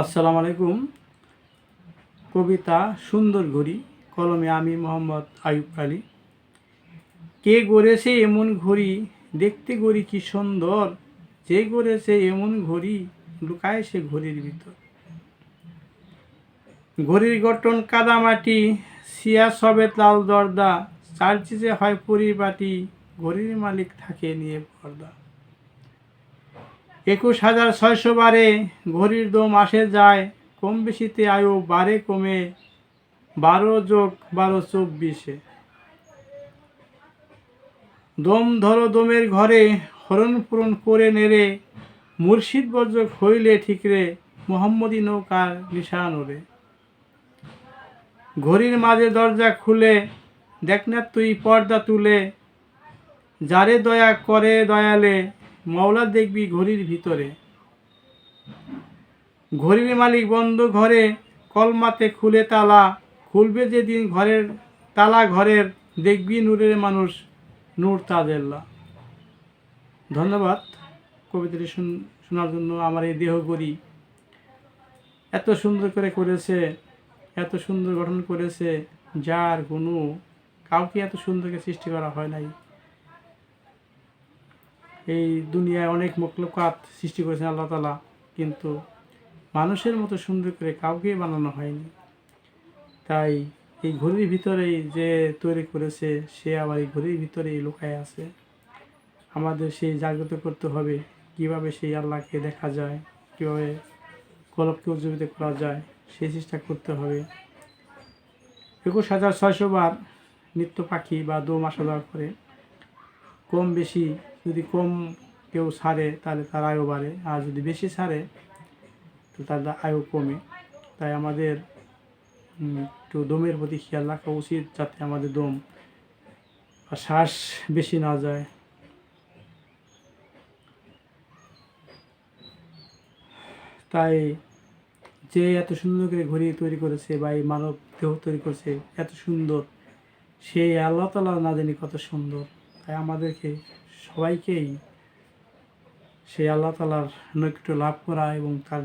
আসসালামু আলাইকুম। কবিতা সুন্দর ঘড়ি, কলমে আমি মোহাম্মদ আইয়ুব আলী। কে গড়েছে এমন ঘড়ি, দেখতে ঘড়ি কি সুন্দর, যে গড়েছে এমন ঘড়ি, লুকায় সে ঘড়ির ভিতর। ঘড়ির গঠন কাদামাটি, সিয়া সবেত লাল দরদা, চারচিজে হয় পরিপাটি, ঘড়ির মালিক থাকে নিয়ে পর্দা। ২১,৬০০ বারে ঘড়ির দম আসে যায়, কম বেশিতে আয়ু বাড়ে কমে, ১২+১২=২৪। দম ধরো দমের ঘরে, হরণ পূরণ করে নেড়ে, মুর্শিদ বর্জক হইলে ঠিকরে, মোহাম্মদী নৌকার নিশান ওরে। ঘড়ির মাঝে দরজা খুলে, দেখ না তুই পর্দা তুলে, যারে দয়া করে দয়ালে, মওলা দেখবি ঘড়ির ভিতরে। ঘড়ির মালিক বন্ধ ঘরে, কলমাতে খুলে তালা, খুলবে যেদিন ঘরের তালা ঘরের, দেখবি নূরের মানুষ, নূর তাজেল্লা। ধন্যবাদ কবিতাটি শোনার জন্য। আমার এই দেহ ঘড়ি এত সুন্দর করে করেছে, এত সুন্দর গঠন করেছে, যার কোনো কাউকে এত সুন্দরকে সৃষ্টি করা হয় নাই। এই দুনিয়ায় অনেক মখলুকাত সৃষ্টি করেছেন আল্লাহ তাআলা, কিন্তু মানুষের মতো সুন্দর করে কাউকেই বানানো হয়নি। তাই এই ঘড়ির ভিতরেই যে তৈরি করেছে, সে আবার এই ঘড়ির ভিতরেই লুকায় আছে। আমাদের সেই জাগ্রত করতে হবে, কিভাবে সেই আল্লাহকে দেখা যায়, কীভাবে কলবকে উজ্জীবিত করা যায়, সেই চেষ্টা করতে হবে। ২১,৬০০ বার নিত্য পাখি বা দোম আসা যাওয়া করে। কম বেশি, যদি কম কেউ ছাড়ে তাহলে তার আয়ু বাড়ে, আর যদি বেশি ছাড়ে তো তার আয়ু কমে। তাই আমাদের একটু দমের প্রতি খেয়াল রাখা উচিত, যাতে আমাদের দম বা শ্বাস বেশি না যায়। তাই যে এত সুন্দর করে ঘড়ি তৈরি করেছে বা এই মানব দেহ তৈরি করেছে এত সুন্দর, সেই আল্লাহ তাআলা না জানি কত সুন্দর। তাই আমাদেরকে সবাইকেই সেই আল্লাহ তাআলার নৈকট্য লাভ করা এবং তার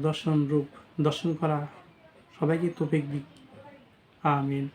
দর্শন করা, সবাইকে তৌফিক দিক। আমিন।